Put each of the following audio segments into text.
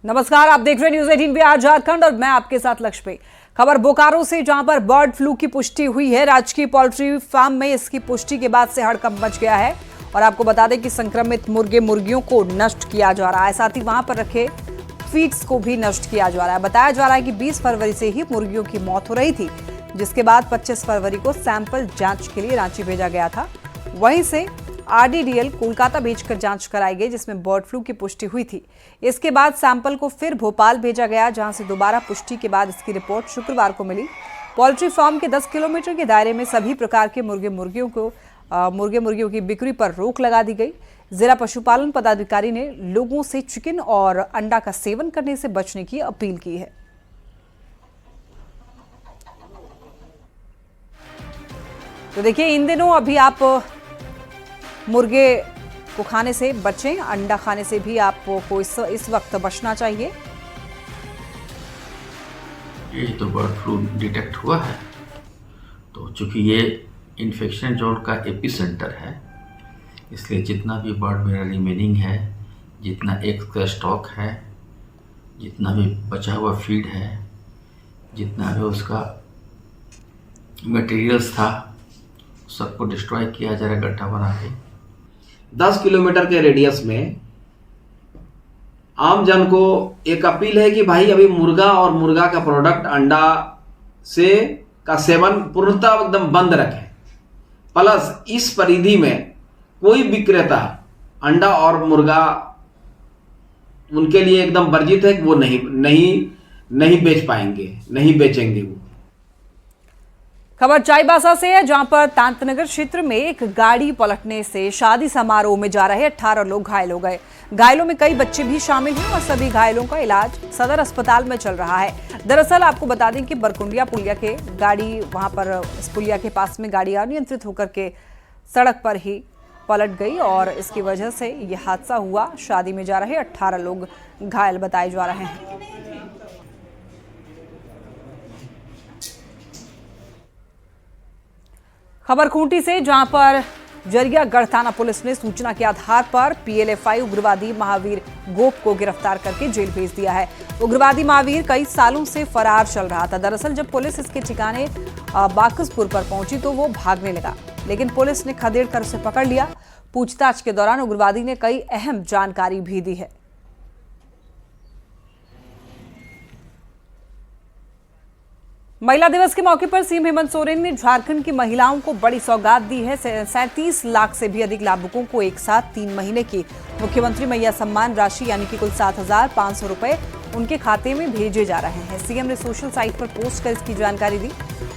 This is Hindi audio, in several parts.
नमस्कार, आप देख रहे हैं न्यूज 18 बिहार झारखंड और मैं आपके साथ लक्ष्मी। खबर बोकारो से, जहां पर बर्ड फ्लू की पुष्टि हुई है। राजकीय पोल्ट्री फार्म में इसकी पुष्टि के बाद से हड़कंप मच गया है और आपको बता दें कि संक्रमित मुर्गे मुर्गियों को नष्ट किया जा रहा है, साथ ही वहां पर रखे फीड्स को भी नष्ट किया जा रहा है। बताया जा रहा है कि 20 फरवरी से ही मुर्गियों की मौत हो रही थी, जिसके बाद 25 फरवरी को सैंपल जांच के लिए रांची भेजा गया था। वहीं से आरडीडीएल कोलकाता भेजकर जांच कराई गई, जिसमें बर्ड फ्लू की पुष्टि हुई थी। इसके बाद सैंपल को फिर भोपाल भेजा गया, जहां से दोबारा पुष्टि के बाद इसकी रिपोर्ट शुक्रवार को मिली। पोल्ट्री फार्म के 10 किलोमीटर के दायरे में सभी प्रकार के मुर्गे मुर्गियों की बिक्री पर रोक लगा दी गई। जिला पशुपालन पदाधिकारी ने लोगों से चिकन और अंडा का सेवन करने से बचने की अपील की है। तो देखिए, इन दिनों अभी आप मुर्गे को खाने से बचें, अंडा खाने से भी आपको इस वक्त बचना चाहिए। ये तो बर्ड फ्लू डिटेक्ट हुआ है, तो चूंकि ये इन्फेक्शन जोन का एपिसेंटर है, इसलिए जितना भी बर्ड मेरा रिमेनिंग है, जितना एग्स का स्टॉक है, जितना भी बचा हुआ फीड है, जितना भी उसका मटेरियल्स था, सबको डिस्ट्रॉय किया जा रहा है गड्ढा बना के। 10 किलोमीटर के रेडियस में आम जन को एक अपील है कि भाई अभी मुर्गा और मुर्गा का प्रोडक्ट अंडा से का सेवन पूर्णतः एकदम बंद रखें। प्लस इस परिधि में कोई विक्रेता अंडा और मुर्गा उनके लिए एकदम वर्जित है कि वो नहीं बेच पाएंगे, नहीं बेचेंगे वो। खबर चाईबासा से है, जहां पर तांतनगर क्षेत्र में एक गाड़ी पलटने से शादी समारोह में जा रहे 18 लोग घायल हो गए। घायलों में कई बच्चे भी शामिल हैं और सभी घायलों का इलाज सदर अस्पताल में चल रहा है। दरअसल आपको बता दें कि बरकुंडिया पुलिया के गाड़ी वहां पर इस पुलिया के पास में गाड़ी अनियंत्रित होकर के सड़क पर ही पलट गई और इसकी वजह से यह हादसा हुआ। शादी में जा रहे 18 लोग घायल बताए जा रहे हैं। खबर खूंटी से, जहां पर जरियागढ़ थाना पुलिस ने सूचना के आधार पर पीएलएफआई उग्रवादी महावीर गोप को गिरफ्तार करके जेल भेज दिया है। उग्रवादी महावीर कई सालों से फरार चल रहा था। दरअसल जब पुलिस इसके ठिकाने बाकसपुर पर पहुंची तो वो भागने लगा, लेकिन पुलिस ने खदेड़ कर उसे पकड़ लिया। पूछताछ के दौरान उग्रवादी ने कई अहम जानकारी भी दी है। महिला दिवस के मौके पर सीएम हेमंत सोरेन ने झारखंड की महिलाओं को बड़ी सौगात दी है। 37 लाख से भी अधिक लाभुकों को एक साथ 3 महीने की मुख्यमंत्री मैया सम्मान राशि यानी कि कुल 7,500 रुपए उनके खाते में भेजे जा रहे हैं। सीएम ने सोशल साइट पर पोस्ट कर इसकी जानकारी दी।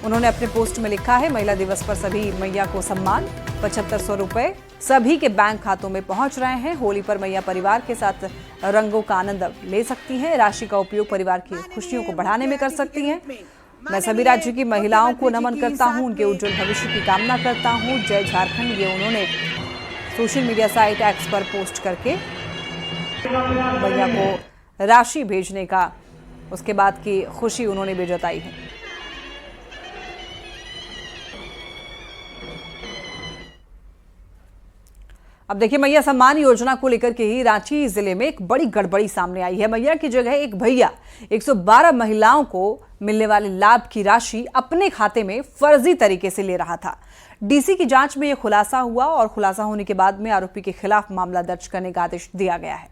उन्होंने अपने पोस्ट में लिखा है, महिला दिवस पर सभी मैया को सम्मान, 7,500 रुपए सभी के बैंक खातों में पहुंच रहे हैं। होली पर मैया परिवार के साथ रंगों का आनंद ले सकती हैं। राशि का उपयोग परिवार की खुशियों को बढ़ाने में कर सकती हैं। मैं सभी राज्य की महिलाओं को नमन करता हूं, उनके उज्जवल भविष्य की कामना करता हूं। जय झारखंड, ये उन्होंने सोशल मीडिया साइट एक्स पर पोस्ट करके भैया को राशि भेजने का उसके बाद की खुशी उन्होंने भी जताई है। अब देखिए, मैया सम्मान योजना को लेकर के ही रांची जिले में एक बड़ी गड़बड़ी सामने आई है। मैया की जगह एक भैया 112 महिलाओं को मिलने वाले लाभ की राशि अपने खाते में फर्जी तरीके से ले रहा था। डीसी की जांच में यह खुलासा हुआ और खुलासा होने के बाद में आरोपी के खिलाफ मामला दर्ज करने का आदेश दिया गया है।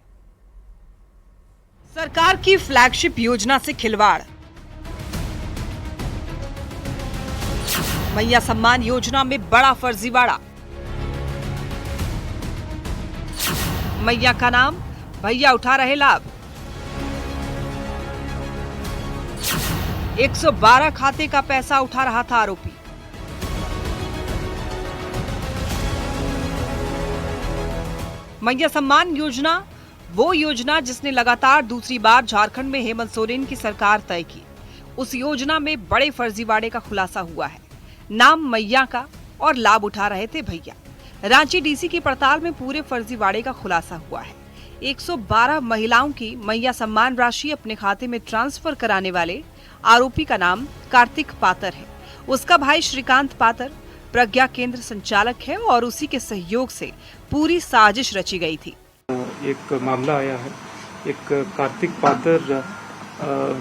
सरकार की फ्लैगशिप योजना से खिलवाड़। मैया सम्मान योजना में बड़ा फर्जीवाड़ा। मैया का नाम, भैया उठा रहे लाभ। 112 खाते का पैसा उठा रहा था आरोपी। मैया सम्मान योजना वो योजना जिसने लगातार दूसरी बार झारखंड में हेमंत सोरेन की सरकार तय की। उस योजना में बड़े फर्जीवाड़े का खुलासा हुआ है। नाम मैया का और लाभ उठा रहे थे भैया। रांची डीसी की पड़ताल में पूरे फर्जीवाड़े का खुलासा हुआ है। 112 महिलाओं की मैया सम्मान राशि अपने खाते में ट्रांसफर कराने वाले आरोपी का नाम कार्तिक पातर है। उसका भाई श्रीकांत पातर प्रज्ञा केंद्र संचालक है और उसी के सहयोग से पूरी साजिश रची गई थी। एक मामला आया है एक कार्तिक पातर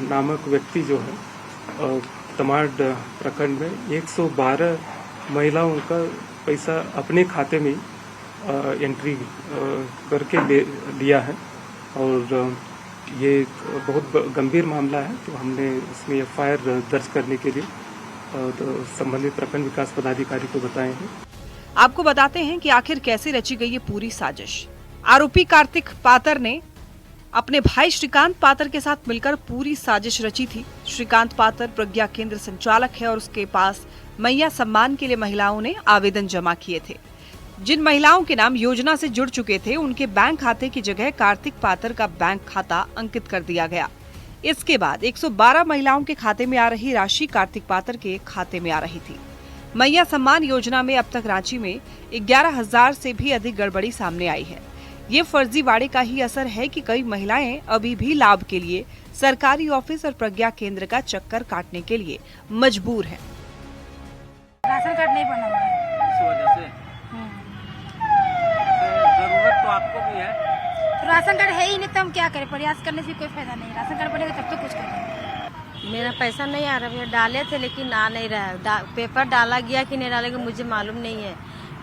नामक व्यक्ति जो है तमाड़ प्रखंड में 112 महिलाओं का पैसा अपने खाते में एंट्री करके लिया है और ये बहुत गंभीर मामला है। तो हमने इसमें एफआईआर दर्ज करने के लिए तो संबंधित प्रखंड विकास पदाधिकारी को बताए हैं। आपको बताते हैं कि आखिर कैसे रची गई ये पूरी साजिश। आरोपी कार्तिक पातर ने अपने भाई श्रीकांत पातर के साथ मिलकर पूरी साजिश रची थी। श्रीकांत पातर प्रज्ञा केंद्र संचालक है और उसके पास मैया सम्मान के लिए महिलाओं ने आवेदन जमा किए थे। जिन महिलाओं के नाम योजना से जुड़ चुके थे उनके बैंक खाते की जगह कार्तिक पातर का बैंक खाता अंकित कर दिया गया। इसके बाद 112 महिलाओं के खाते में आ रही राशि कार्तिक पातर के खाते में आ रही थी। मैया सम्मान योजना में अब तक रांची में 11,000 से भी अधिक गड़बड़ी सामने आई है। ये फर्जीवाड़े का ही असर है कि कई महिलाएं अभी भी लाभ के लिए सरकारी ऑफिस और प्रज्ञा केंद्र का चक्कर काटने के लिए मजबूर हैं। राशन कार्ड नहीं बना हुआ है इस वजह से जरूरत तो आपको भी है। तो राशन कार्ड है ही नहीं तो हम क्या करें, प्रयास करने से कोई फायदा नहीं। राशन कार्ड बनेगा तब तो कुछ करेंगे। मेरा पैसा नहीं आ रहा भैया, डाले थे लेकिन आ नहीं रहा पेपर डाला गया कि नहीं डालेगा मुझे मालूम नहीं है,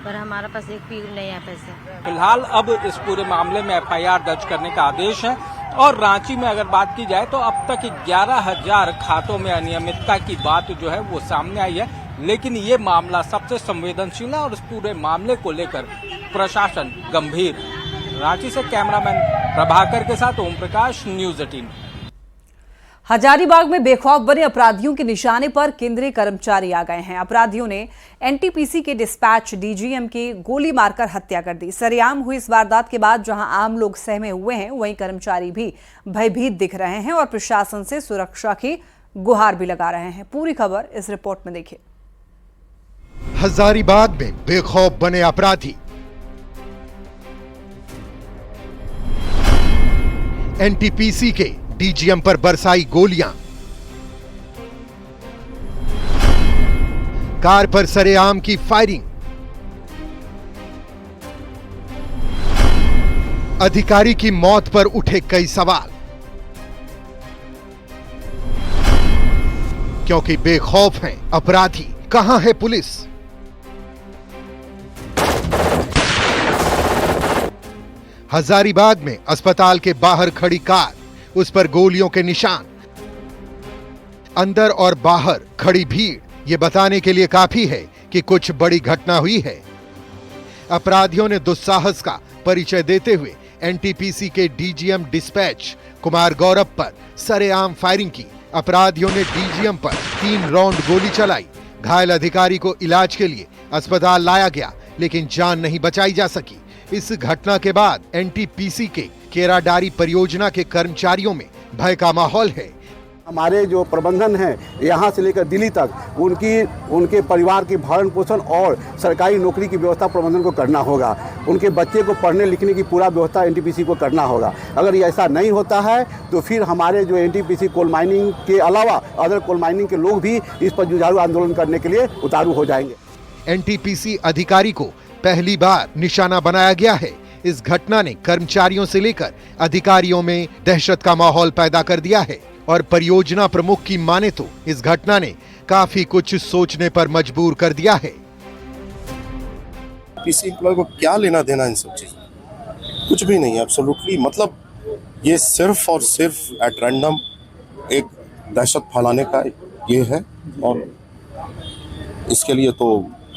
पर हमारा पास एक भी नहीं है पैसा। फिलहाल अब इस पूरे मामले में एफआईआर दर्ज करने का आदेश है और रांची में अगर बात की जाए तो अब तक 11,000 खातों में अनियमितता की बात जो है वो सामने आई है। लेकिन ये मामला सबसे संवेदनशील है और इस पूरे मामले को लेकर प्रशासन गंभीर। रांची से कैमरामैन प्रभाकर के साथ ओम प्रकाश, न्यूज़ 18। हजारीबाग में बेखौफ बने अपराधियों के निशाने पर केंद्रीय कर्मचारी आ गए हैं। अपराधियों ने एनटीपीसी के डिस्पैच डीजीएम की गोली मारकर हत्या कर दी। सरेआम हुई इस वारदात के बाद जहां आम लोग सहमे हुए हैं, वहीं कर्मचारी भी भयभीत दिख रहे हैं और प्रशासन से सुरक्षा की गुहार भी लगा रहे हैं। पूरी खबर इस रिपोर्ट में देखिए। हजारीबाग में बेखौफ बने अपराधी। एनटीपीसी के डीजीएम पर बरसाई गोलियां। कार पर सरेआम की फायरिंग। अधिकारी की मौत पर उठे कई सवाल, क्योंकि बेखौफ हैं अपराधी। कहां है पुलिस? हजारीबाग में अस्पताल के बाहर खड़ी कार, उस पर गोलियों के निशान। अंदर और बाहर खड़ी भीड़ ये बताने के लिए काफी है कि कुछ बड़ी घटना हुई है। अपराधियों ने दुस्साहस का परिचय देते हुए एनटीपीसी के डीजीएम डिस्पैच कुमार गौरव पर सरेआम फायरिंग की। अपराधियों ने डीजीएम पर 3 राउंड गोली चलाई। घायल अधिकारी को इलाज के लिए अस्पताल लाया गया, लेकिन जान नहीं बचाई जा सकी। इस घटना के बाद एनटीपीसी के केराडारी परियोजना के कर्मचारियों में भय का माहौल है। हमारे जो प्रबंधन है यहाँ से लेकर दिल्ली तक उनके परिवार की भरण पोषण और सरकारी नौकरी की व्यवस्था प्रबंधन को करना होगा। उनके बच्चे को पढ़ने लिखने की पूरा व्यवस्था एनटीपीसी को करना होगा। अगर ये ऐसा नहीं होता है तो फिर हमारे जो एनटीपीसी कोल माइनिंग के अलावा अदर कोल माइनिंग के लोग भी इस पर जुझारू आंदोलन करने के लिए उतारू हो जाएंगे। एनटीपीसी अधिकारी को पहली बार निशाना बनाया गया है। इस घटना ने कर्मचारियों से लेकर अधिकारियों में दहशत का माहौल पैदा कर दिया है और परियोजना प्रमुख की माने तो इस घटना ने काफी कुछ सोचने पर मजबूर कर दिया है। किसी एम्प्लॉय को क्या लेना देना इन सब चीजों, कुछ भी नहीं। एब्सोल्युटली, मतलब ये सिर्फ और सिर्फ एट रैंडम एक दहशत फैलाने का ये है और इसके लिए तो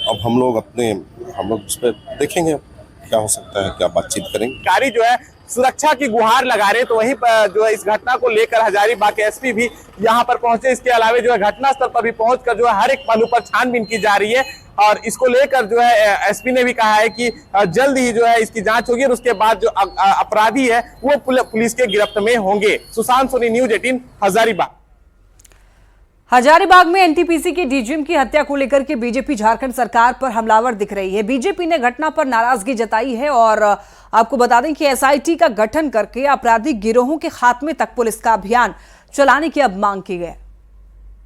अब हम लोग उस पर देखेंगे क्या हो सकता है, क्या बातचीत करेंगे। अधिकारी जो है सुरक्षा की गुहार लगा रहे, तो वहीं पर जो है इस घटना को लेकर हजारीबाग के एसपी भी यहाँ पर पहुंचे। इसके अलावा जो है घटनास्थल पर भी पहुंचकर जो है हर एक पहलू पर छानबीन की जा रही है और इसको लेकर जो है एसपी ने भी कहा है कि जल्द ही जो है इसकी जांच होगी और उसके बाद जो अपराधी है वो पुलिस के गिरफ्त में होंगे। सुशांत सोनी, न्यूज़ 18, हजारीबाग। हजारीबाग में एनटीपीसी के डीजीएम की हत्या को लेकर के बीजेपी झारखंड सरकार पर हमलावर दिख रही है। बीजेपी ने घटना पर नाराजगी जताई है और आपको बता दें कि एसआईटी का गठन करके आपराधिक गिरोहों के खात्मे तक पुलिस का अभियान चलाने की अब मांग की गई।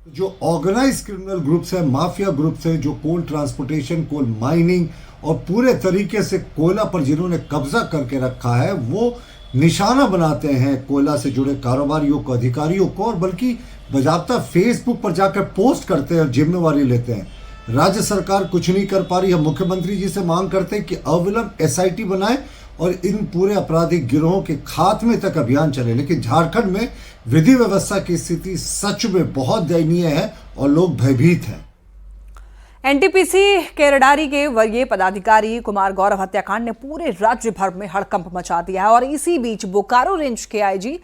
जो ऑर्गेनाइज क्रिमिनल ग्रुप्स है, माफिया ग्रुप्स है, जो कोल ट्रांसपोर्टेशन, कोल माइनिंग और पूरे तरीके से कोयला पर जिन्होंने कब्जा करके रखा है, वो निशाना बनाते हैं कोयला से जुड़े कारोबारियों को, अधिकारियों को, और बल्कि बजाबता फेसबुक पर जाकर पोस्ट करते हैं और जिम्मेवारी लेते हैं। राज्य सरकार कुछ नहीं कर पा रही। हम मुख्यमंत्री जी से मांग करते हैं कि अविलंब SIT बनाए और इन पूरे आपराधिक गिरोहों के खात्मे तक अभियान चले। लेकिन झारखंड में विधि व्यवस्था की स्थिति सच में बहुत दयनीय है और लोग भयभीत हैं। NTPC केरडारी के वरीय पदाधिकारी कुमार गौरव हत्याकांड ने पूरे राज्य भर में हड़कंप मचा दिया है और इसी बीच बोकारो रेंज के IG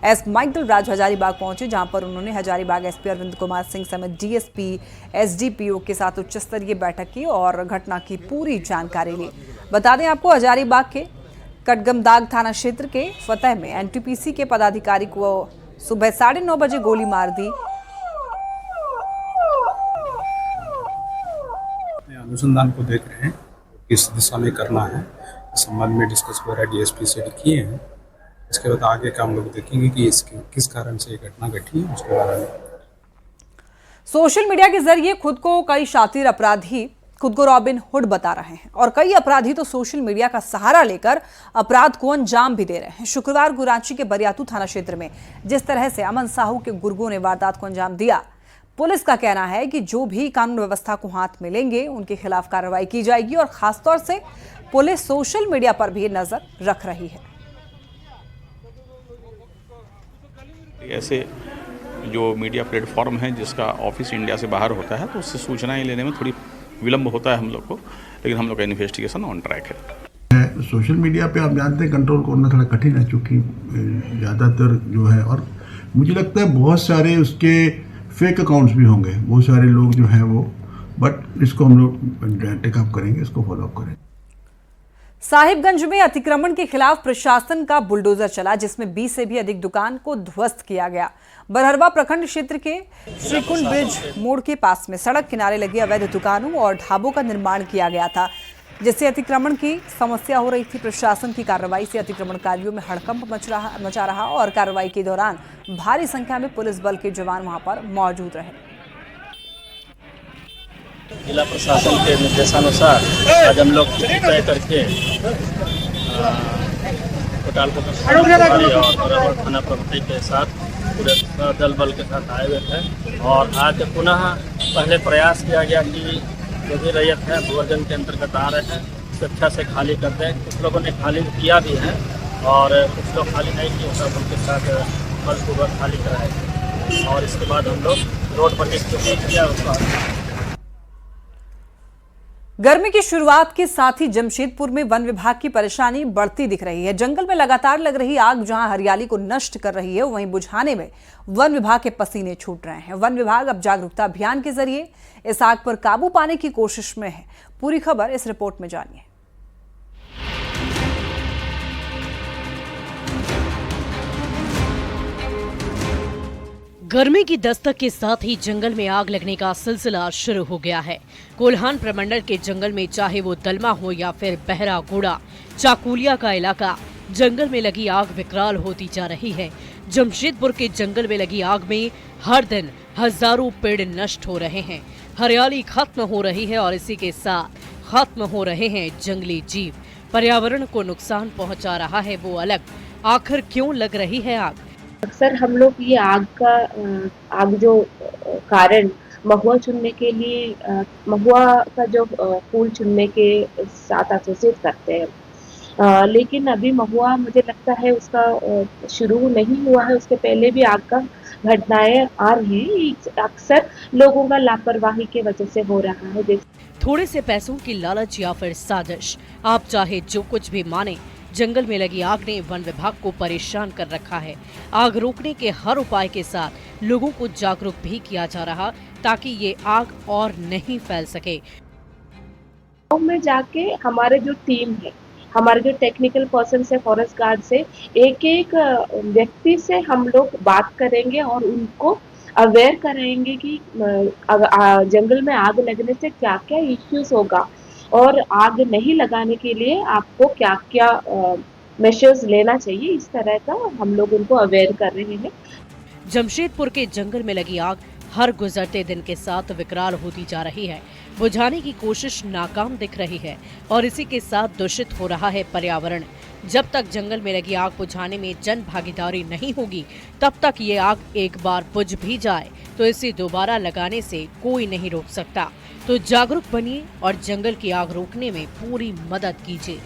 एस माइकल राज हजारीबाग पहुंचे, जहां पर उन्होंने हजारीबाग SP अरविंद कुमार सिंह समेत DSP SDPO के साथ उच्च स्तरीय बैठक की और घटना की पूरी जानकारी ली। बता दें आपको, हजारीबाग के कटगमदाग थाना क्षेत्र के फतेह में NTPC के पदाधिकारी को सुबह 9:30 बजे गोली मार दी। अनुसंधान को देख रहे हैं किस दिशा में करना है, इस संबंध में डिस्कस वगैरह DSP से किए हैं। इसके बाद आगे का हम लोग देखेंगे कि इसके किस कारण से ये घटना घटी है उसके बारे में। सोशल मीडिया के जरिए खुद को कई शातिर अपराधी खुद को रॉबिन हुड बता रहे हैं और कई अपराधी तो सोशल मीडिया का सहारा लेकर अपराध को अंजाम भी दे रहे हैं। शुक्रवार को रांची के बरियातू थाना क्षेत्र में जिस तरह से अमन साहू के गुर्गों ने वारदात को अंजाम दिया, पुलिस का कहना है कि जो भी कानून व्यवस्था को हाथ में लेंगे उनके खिलाफ कार्रवाई की जाएगी और खासतौर से पुलिस सोशल मीडिया पर भी नजर रख रही है। ऐसे जो मीडिया प्लेटफॉर्म है जिसका ऑफिस इंडिया से बाहर होता है तो उससे सूचनाएं लेने में थोड़ी विलंब होता है हम लोग को, लेकिन हम लोग का इन्वेस्टिगेशन ऑन ट्रैक है। सोशल मीडिया पे आप जानते हैं कंट्रोल करना थोड़ा कठिन है, चूँकि ज़्यादातर जो है, और मुझे लगता है बहुत सारे उसके फेक अकाउंट्स भी होंगे, बहुत सारे लोग जो हैं वो, बट इसको हम लोग टेकअप करेंगे, इसको फॉलोअप करेंगे। साहिबगंज में अतिक्रमण के खिलाफ प्रशासन का बुलडोजर चला, जिसमें 20 से भी अधिक दुकान को ध्वस्त किया गया। बरहरवा प्रखंड क्षेत्र के श्रीकुंड ब्रिज मोड़ के पास में सड़क किनारे लगी अवैध दुकानों और ढाबों का निर्माण किया गया था, जिससे अतिक्रमण की समस्या हो रही थी। प्रशासन की कार्रवाई से अतिक्रमणकारियों में हड़कंप मचा रहा और कार्रवाई के दौरान भारी संख्या में पुलिस बल के जवान वहां पर मौजूद रहे। जिला प्रशासन के निर्देशानुसार आज हम लोग तय करके कोटाल और थाना प्रभारी के साथ पूरे दल बल के साथ आए हुए थे और आज पुनः पहले प्रयास किया गया कि जो भी रैयत है भूवर्जन के अंतर्गत आ रहे हैं स्वेच्छा से खाली कर दें। कुछ लोगों ने खाली किया भी है और कुछ लोग खाली नहीं किए, सब उनके साथ बलपूर्वक खाली कराए और इसके बाद हम लोग रोड पर किया उसका। गर्मी की शुरुआत के साथ ही जमशेदपुर में वन विभाग की परेशानी बढ़ती दिख रही है। जंगल में लगातार लग रही आग जहां हरियाली को नष्ट कर रही है, वहीं बुझाने में वन विभाग के पसीने छूट रहे हैं। वन विभाग अब जागरूकता अभियान के जरिए इस आग पर काबू पाने की कोशिश में है। पूरी खबर इस रिपोर्ट में जानिए। गर्मी की दस्तक के साथ ही जंगल में आग लगने का सिलसिला शुरू हो गया है। कोल्हान प्रमंडल के जंगल में चाहे वो दलमा हो या फिर बहरा गोड़ा चाकुलिया का इलाका, जंगल में लगी आग विकराल होती जा रही है। जमशेदपुर के जंगल में लगी आग में हर दिन हजारों पेड़ नष्ट हो रहे हैं, हरियाली खत्म हो रही है और इसी के साथ खत्म हो रहे हैं जंगली जीव। पर्यावरण को नुकसान पहुंचा रहा है वो अलग, आखिर क्यों लग रही है आग? अक्सर हम लोग ये आग जो कारण महुआ चुनने के लिए महुआ का जो फूल चुनने के साथ एसोसिएट करते हैं, लेकिन अभी महुआ मुझे लगता है उसका शुरू नहीं हुआ है, उसके पहले भी आग का घटनाएं आ रही हैं। अक्सर लोगों का लापरवाही के वजह से हो रहा है। थोड़े से पैसों की लालच या फिर साजिश, आप चाहे जो कुछ भी माने, जंगल में लगी आग ने वन विभाग को परेशान कर रखा है। आग रोकने के हर उपाय के साथ लोगों को जागरूक भी किया जा रहा ताकि ये आग और नहीं फैल सके। गाँव में जाके हमारे जो टीम है, हमारे जो टेक्निकल पर्सन से, फॉरेस्ट गार्ड से, एक एक व्यक्ति से हम लोग बात करेंगे और उनको अवेयर करेंगे कि जंगल में आग लगने से क्या क्या इश्यूज होगा और आग नहीं लगाने के लिए आपको क्या क्या मेजर्स लेना चाहिए। इस तरह का हम लोग उनको अवेयर कर रहे हैं। जमशेदपुर के जंगल में लगी आग हर गुजरते दिन के साथ विकराल होती जा रही है। बुझाने की कोशिश नाकाम दिख रही है और इसी के साथ दूषित हो रहा है पर्यावरण। जब तक जंगल में लगी आग बुझाने में जन भागीदारी नहीं होगी, तब तक ये आग एक बार बुझ भी जाए तो इसे दोबारा लगाने से कोई नहीं रोक सकता। तो जागरूक बनिए और जंगल की आग रोकने में पूरी मदद कीजिए।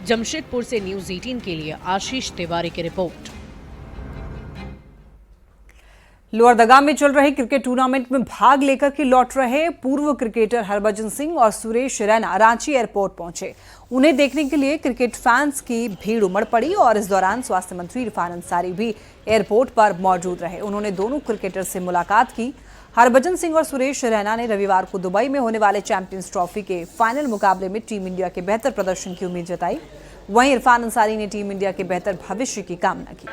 जमशेदपुर से न्यूज़ 18 के लिए आशीष तिवारी की रिपोर्ट। लोहरदगा में चल रहे क्रिकेट टूर्नामेंट में भाग लेकर के लौट रहे पूर्व क्रिकेटर हरभजन सिंह और सुरेश रैना रांची एयरपोर्ट पहुंचे। उन्हें देखने के लिए क्रिकेट फैंस की भीड़ उमड़ पड़ी और इस दौरान स्वास्थ्य मंत्री इरफान अंसारी भी एयरपोर्ट पर मौजूद रहे। उन्होंने दोनों क्रिकेटर से मुलाकात की। हरभजन सिंह और सुरेश रैना ने रविवार को दुबई में होने वाले चैंपियंस ट्रॉफी के फाइनल मुकाबले में टीम इंडिया के बेहतर प्रदर्शन की उम्मीद जताई। वहीं इरफान अंसारी ने टीम इंडिया के बेहतर भविष्य की कामना की।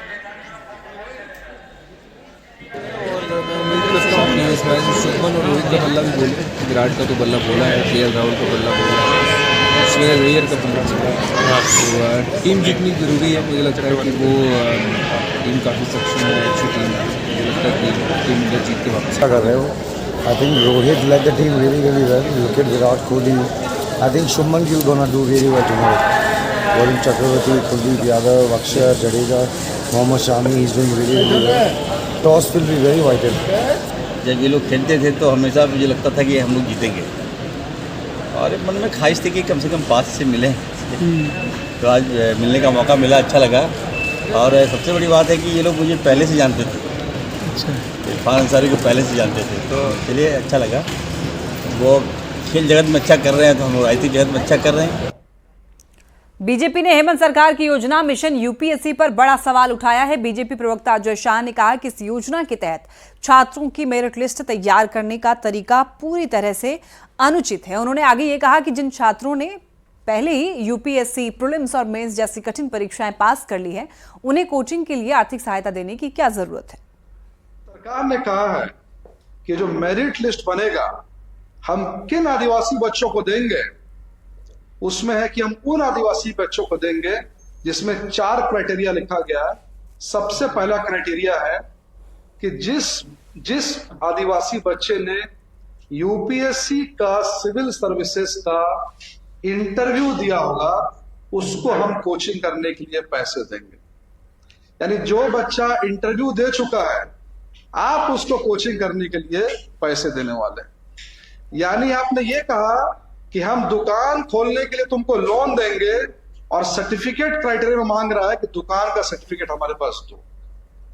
शुभमन और रोहित का बल्ला भी बोले, विराट का तो बल्ला बोला है, केएल राहुल का बल्ला बोला है, श्रेयस अय्यर का बल्ला बोला है। तो टीम जितनी ज़रूरी है, मुझे लगता है कि वो टीम काफ़ी सक्षम है, अच्छी टीम है। मुझे लगता है कि टीम इंडिया जीत के वापस कर रहे हो। I think Rohit led the team really really well. Look at Virat Kohli. I think Shubman Gill gonna do really well tomorrow. Varun Chakravarthy, Kuldeep Yadav, Axar, Jadeja, Mohammed Shami is doing really really well. Toss will be very vital. जब ये लोग खेलते थे तो हमेशा मुझे लगता था कि हम लोग जीतेंगे और मन में ख्वाहिश थी कि कम से कम 5 से मिलें। तो आज मिलने का मौका मिला, अच्छा लगा। और सबसे बड़ी बात है कि ये लोग मुझे पहले से जानते थे, इरफान अंसारी को पहले से जानते थे, तो चलिए अच्छा लगा। वो खेल जगत में अच्छा कर रहे हैं तो हम लोग राजनीतिक जगत में अच्छा कर रहे हैं। बीजेपी ने हेमंत सरकार की योजना मिशन यूपीएससी पर बड़ा सवाल उठाया है। बीजेपी प्रवक्ता अजय शाह ने कहा कि इस योजना के तहत छात्रों की मेरिट लिस्ट तैयार करने का तरीका पूरी तरह से अनुचित है। उन्होंने आगे ये कहा कि जिन छात्रों ने पहले ही यूपीएससी प्रीलिम्स और मेंस जैसी कठिन परीक्षाएं पास कर ली है, उन्हें कोचिंग के लिए आर्थिक सहायता देने की क्या जरूरत है। सरकार ने कहा है कि जो मेरिट लिस्ट बनेगा हम किन आदिवासी बच्चों को देंगे, उसमें है कि हम उन आदिवासी बच्चों को देंगे जिसमें 4 क्राइटेरिया लिखा गया है। सबसे पहला क्राइटेरिया है कि जिस आदिवासी बच्चे ने यूपीएससी का सिविल सर्विसेज का इंटरव्यू दिया होगा उसको हम कोचिंग करने के लिए पैसे देंगे। यानी जो बच्चा इंटरव्यू दे चुका है आप उसको कोचिंग करने के लिए पैसे देने वाले। यानी आपने ये कहा कि हम दुकान खोलने के लिए तुमको लोन देंगे और सर्टिफिकेट क्राइटेरिया में मांग रहा है कि दुकान का सर्टिफिकेट हमारे पास दो।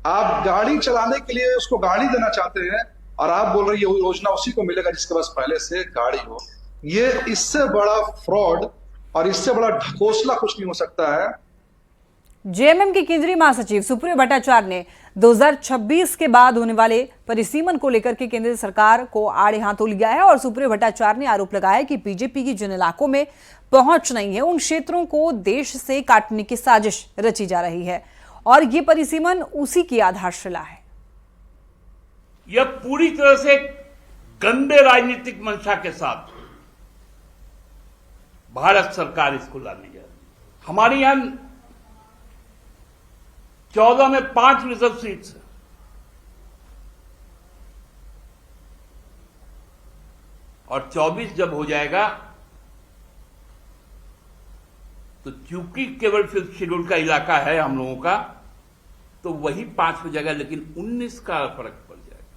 आप गाड़ी चलाने के लिए उसको गाड़ी देना चाहते हैं और आप बोल रहे हैं ये योजना उसी को मिलेगा जिसके पास पहले से गाड़ी हो। ये इससे बड़ा फ्रॉड और इससे बड़ा ढकोसला कुछ नहीं हो सकता है। जेएमएम के केंद्रीय महासचिव सुप्रियो भट्टाचार्य ने 2026 के बाद होने वाले परिसीमन को लेकर के केंद्र सरकार को आड़े हाथों लिया है और सुप्रियो भट्टाचार्य ने आरोप लगाया कि बीजेपी की जिन इलाकों में पहुंच नहीं है उन क्षेत्रों को देश से काटने की साजिश रची जा रही है और ये परिसीमन उसी की आधारशिला है। यह पूरी तरह से गंदे राजनीतिक मंशा के साथ भारत सरकार इसको लाने जा रही है। हमारे यहां 14 में 5 रिजर्व सीट्स और 24 जब हो जाएगा तो चूंकि केवल 5th शेड्यूल का इलाका है हम लोगों का तो वही 5 हो जाएगा, लेकिन 19 का फर्क पड़ जाएगा।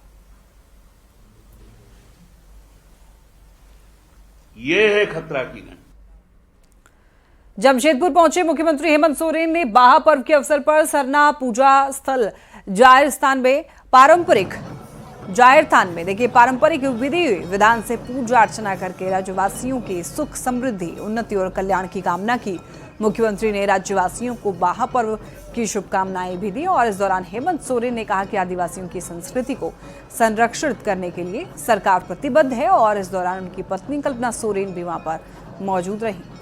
ये है खतरा की नहीं। जमशेदपुर पहुंचे मुख्यमंत्री हेमंत सोरेन ने बाहा पर्व के अवसर पर सरना पूजा स्थल जाहिर स्थान में पारंपरिक विधि विधान से पूजा अर्चना करके राज्यवासियों के सुख समृद्धि उन्नति और कल्याण की कामना की। मुख्यमंत्री ने राज्यवासियों को बाहा पर्व की शुभकामनाएं भी दी और इस दौरान हेमंत सोरेन ने कहा कि आदिवासियों की संस्कृति को संरक्षित करने के लिए सरकार प्रतिबद्ध है और इस दौरान उनकी पत्नी कल्पना सोरेन भी वहां पर मौजूद रही।